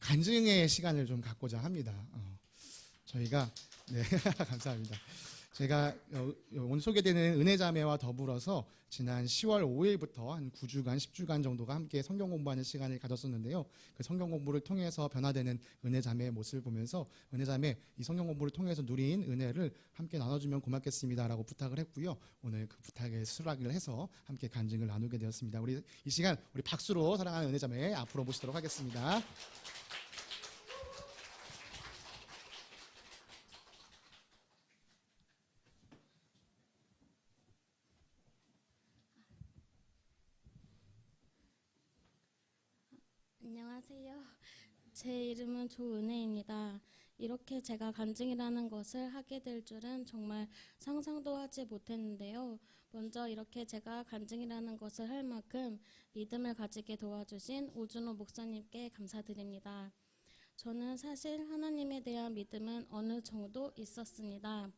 간증의 시간을 좀 갖고자 합니다. 저희가 네 감사합니다. 제가 오늘 소개되는 은혜자매와 더불어서 지난 10월 5일부터 한 9주간, 10주간 정도가 함께 성경 공부하는 시간을 가졌었는데요. 그 성경 공부를 통해서 변화되는 은혜자매의 모습을 보면서 은혜자매 이 성경 공부를 통해서 누린 은혜를 함께 나눠주면 고맙겠습니다라고 부탁을 했고요. 오늘 그 부탁에 수락을 해서 함께 간증을 나누게 되었습니다. 우리 이 시간 우리 박수로 사랑하는 은혜자매 앞으로 모시도록 하겠습니다. 안녕하세요. 제 이름은 조은혜입니다. 이렇게 제가 간증이라는 것을 하게 될 줄은 정말 상상도 하지 못했는데요. 먼저 이렇게 제가 간증이라는 것을 할 만큼 믿음을 가지게 도와주신 오준호 목사님께 감사드립니다. 저는 사실 하나님에 대한 믿음은 어느 정도 있었습니다.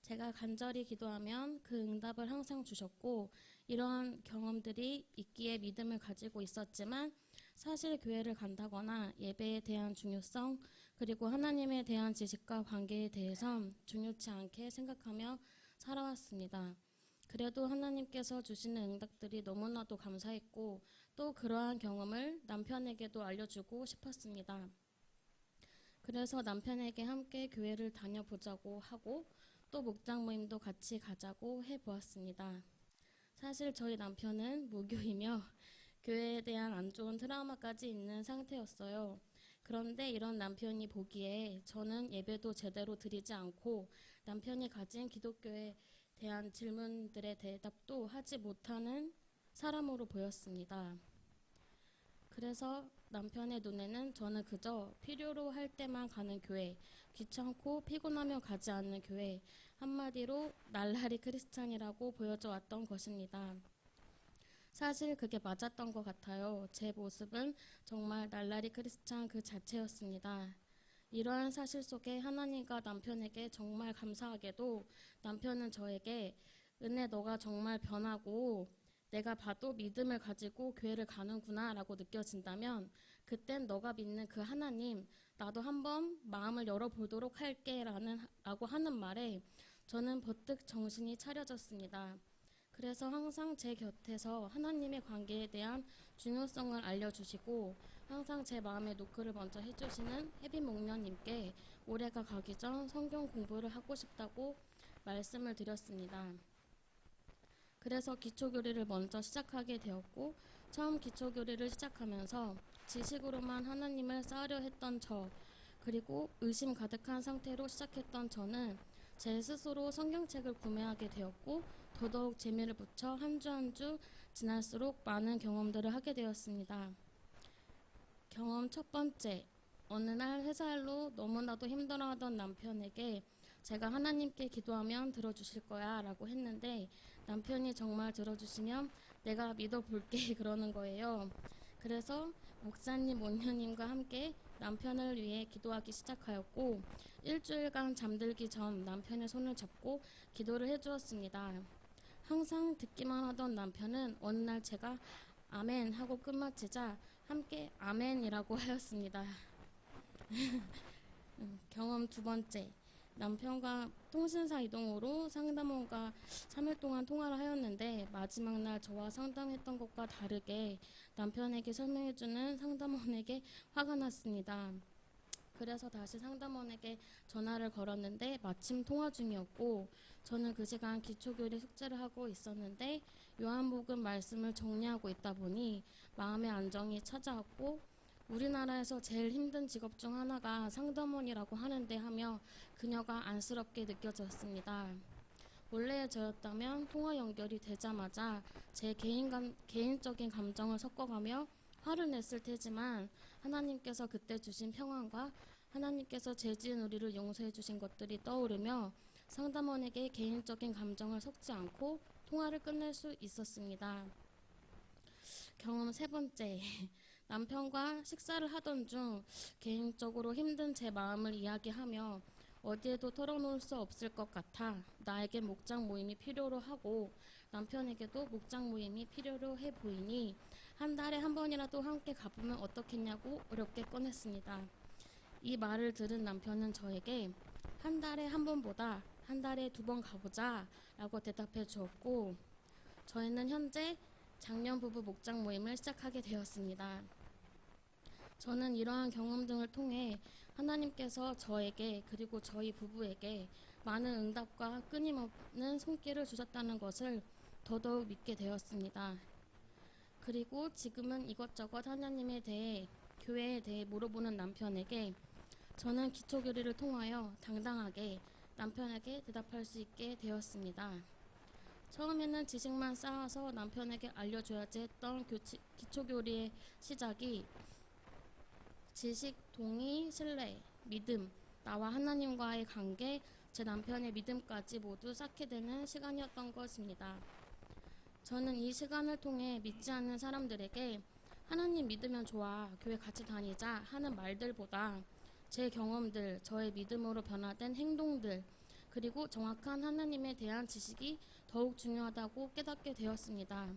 제가 간절히 기도하면 그 응답을 항상 주셨고 이러한 경험들이 있기에 믿음을 가지고 있었지만 사실 교회를 간다거나 예배에 대한 중요성 그리고 하나님에 대한 지식과 관계에 대해서 중요치 않게 생각하며 살아왔습니다. 그래도 하나님께서 주시는 응답들이 너무나도 감사했고 또 그러한 경험을 남편에게도 알려주고 싶었습니다. 그래서 남편에게 함께 교회를 다녀보자고 하고 또 목장 모임도 같이 가자고 해보았습니다. 사실 저희 남편은 무교이며 교회에 대한 안 좋은 트라우마까지 있는 상태였어요. 그런데 이런 남편이 보기에 저는 예배도 제대로 드리지 않고 남편이 가진 기독교에 대한 질문들의 대답도 하지 못하는 사람으로 보였습니다. 그래서 남편의 눈에는 저는 그저 필요로 할 때만 가는 교회, 귀찮고 피곤하며 가지 않는 교회, 한마디로 날라리 크리스찬이라고 보여져 왔던 것입니다. 사실 그게 맞았던 것 같아요. 제 모습은 정말 날라리 크리스찬 그 자체였습니다. 이러한 사실 속에 하나님과 남편에게 정말 감사하게도 남편은 저에게 은혜 너가 정말 변하고 내가 봐도 믿음을 가지고 교회를 가는구나 라고 느껴진다면 그땐 너가 믿는 그 하나님 나도 한번 마음을 열어보도록 할게 라고 하는 말에 저는 버뜩 정신이 차려졌습니다. 그래서 항상 제 곁에서 하나님의 관계에 대한 중요성을 알려주시고 항상 제 마음에 노크를 먼저 해주시는 혜빈 목녀님께 올해가 가기 전 성경 공부를 하고 싶다고 말씀을 드렸습니다. 그래서 기초교리를 먼저 시작하게 되었고 처음 기초교리를 시작하면서 지식으로만 하나님을 쌓으려 했던 저 그리고 의심 가득한 상태로 시작했던 저는 제 스스로 성경책을 구매하게 되었고 더더욱 재미를 붙여 한 주 한 주 지날수록 많은 경험들을 하게 되었습니다. 경험 첫 번째, 어느 날 회사 일로 너무나도 힘들어하던 남편에게 제가 하나님께 기도하면 들어주실 거야 라고 했는데 남편이 정말 들어주시면 내가 믿어볼게 그러는 거예요. 그래서 목사님, 목녀님과 함께 남편을 위해 기도하기 시작하였고 일주일간 잠들기 전 남편의 손을 잡고 기도를 해주었습니다. 항상 듣기만 하던 남편은 어느 날 제가 아멘 하고 끝마치자 함께 아멘이라고 하였습니다. 경험 두 번째, 남편과 통신사 이동으로 상담원과 3일 동안 통화를 하였는데 마지막 날 저와 상담했던 것과 다르게 남편에게 설명해주는 상담원에게 화가 났습니다. 그래서 다시 상담원에게 전화를 걸었는데 마침 통화 중이었고 저는 그 시간 기초교리 숙제를 하고 있었는데 요한복음 말씀을 정리하고 있다 보니 마음의 안정이 찾아왔고 우리나라에서 제일 힘든 직업 중 하나가 상담원이라고 하는데 하며 그녀가 안쓰럽게 느껴졌습니다. 원래의 저였다면 통화 연결이 되자마자 제 개인적인 감정을 섞어가며 화를 냈을 테지만 하나님께서 그때 주신 평안과 하나님께서 죄 지은 우리를 용서해 주신 것들이 떠오르며 상담원에게 개인적인 감정을 섞지 않고 통화를 끝낼 수 있었습니다. 경험 세 번째, 남편과 식사를 하던 중 개인적으로 힘든 제 마음을 이야기하며 어디에도 털어놓을 수 없을 것 같아 나에게 목장 모임이 필요로 하고 남편에게도 목장 모임이 필요로 해 보이니 한 달에 한 번이라도 함께 가보면 어떻겠냐고 어렵게 꺼냈습니다. 이 말을 들은 남편은 저에게 한 달에 한 번보다 한 달에 2번 가보자 라고 대답해 주었고, 저희는 현재 장년 부부 목장 모임을 시작하게 되었습니다. 저는 이러한 경험 등을 통해 하나님께서 저에게 그리고 저희 부부에게 많은 응답과 끊임없는 손길을 주셨다는 것을 더더욱 믿게 되었습니다. 그리고 지금은 이것저것 하나님에 대해, 교회에 대해 물어보는 남편에게 저는 기초교리를 통하여 당당하게 남편에게 대답할 수 있게 되었습니다. 처음에는 지식만 쌓아서 남편에게 알려줘야지 했던 기초교리의 시작이 지식, 동의, 신뢰, 믿음, 나와 하나님과의 관계, 제 남편의 믿음까지 모두 쌓게 되는 시간이었던 것입니다. 저는 이 시간을 통해 믿지 않는 사람들에게 하나님 믿으면 좋아, 교회 같이 다니자 하는 말들보다 제 경험들, 저의 믿음으로 변화된 행동들, 그리고 정확한 하나님에 대한 지식이 더욱 중요하다고 깨닫게 되었습니다.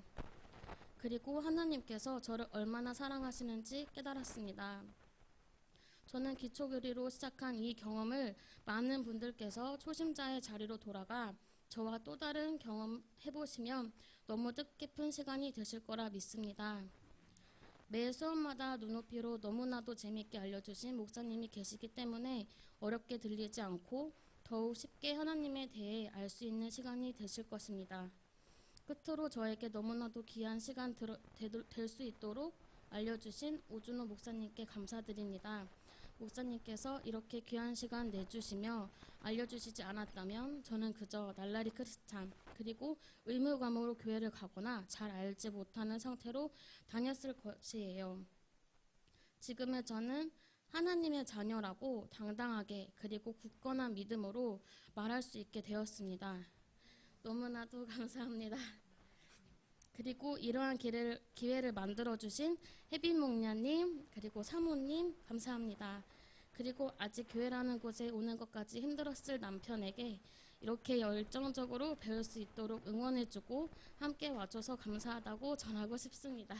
그리고 하나님께서 저를 얼마나 사랑하시는지 깨달았습니다. 저는 기초교리로 시작한 이 경험을 많은 분들께서 초심자의 자리로 돌아가 저와 또 다른 경험 해보시면 너무 뜻깊은 시간이 되실 거라 믿습니다. 매 수업마다 눈높이로 너무나도 재미있게 알려주신 목사님이 계시기 때문에 어렵게 들리지 않고 더욱 쉽게 하나님에 대해 알 수 있는 시간이 되실 것입니다. 끝으로 저에게 너무나도 귀한 시간 될 수 있도록 알려주신 오준호 목사님께 감사드립니다. 목사님께서 이렇게 귀한 시간 내주시며 알려주시지 않았다면 저는 그저 날라리 크리스찬 그리고 의무 과목으로 교회를 가거나 잘 알지 못하는 상태로 다녔을 것이에요. 지금의 저는 하나님의 자녀라고 당당하게 그리고 굳건한 믿음으로 말할 수 있게 되었습니다. 너무나도 감사합니다. 그리고 이러한 기회를 만들어주신 혜빈 목녀님 그리고 사모님 감사합니다. 그리고 아직 교회라는 곳에 오는 것까지 힘들었을 남편에게 이렇게 열정적으로 배울 수 있도록 응원해주고 함께 와줘서 감사하다고 전하고 싶습니다.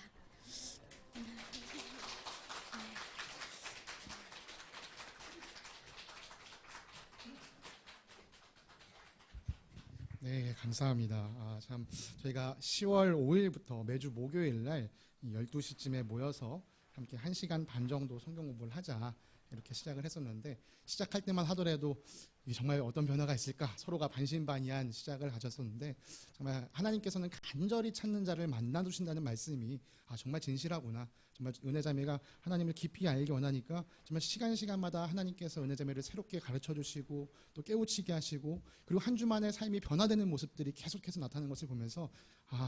네, 감사합니다. 참 저희가 10월 5일부터 매주 목요일 날 12시쯤에 모여서 함께 1시간 반 정도 성경 공부를 하자 이렇게 시작을 했었는데, 시작할 때만 하더라도 이게 정말 어떤 변화가 있을까 서로가 반신반의한 시작을 가졌었는데, 정말 하나님께서는 간절히 찾는 자를 만나주신다는 말씀이 정말 진실하구나. 정말 은혜자매가 하나님을 깊이 알기 원하니까 정말 시간마다 하나님께서 은혜자매를 새롭게 가르쳐 주시고 또 깨우치게 하시고, 그리고 한 주만의 삶이 변화되는 모습들이 계속해서 나타나는 것을 보면서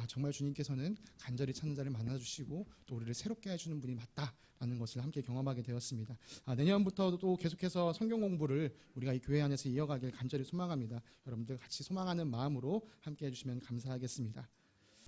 정말 주님께서는 간절히 찾는 자를 만나주시고 또 우리를 새롭게 해주는 분이 맞다라는 것을 함께 경험하게 되었습니다. 내년부터도 계속해서 성경 공부를 우리가 이 교회 안에서 이어가길 간절히 소망합니다. 여러분들 같이 소망하는 마음으로 함께 해주시면 감사하겠습니다.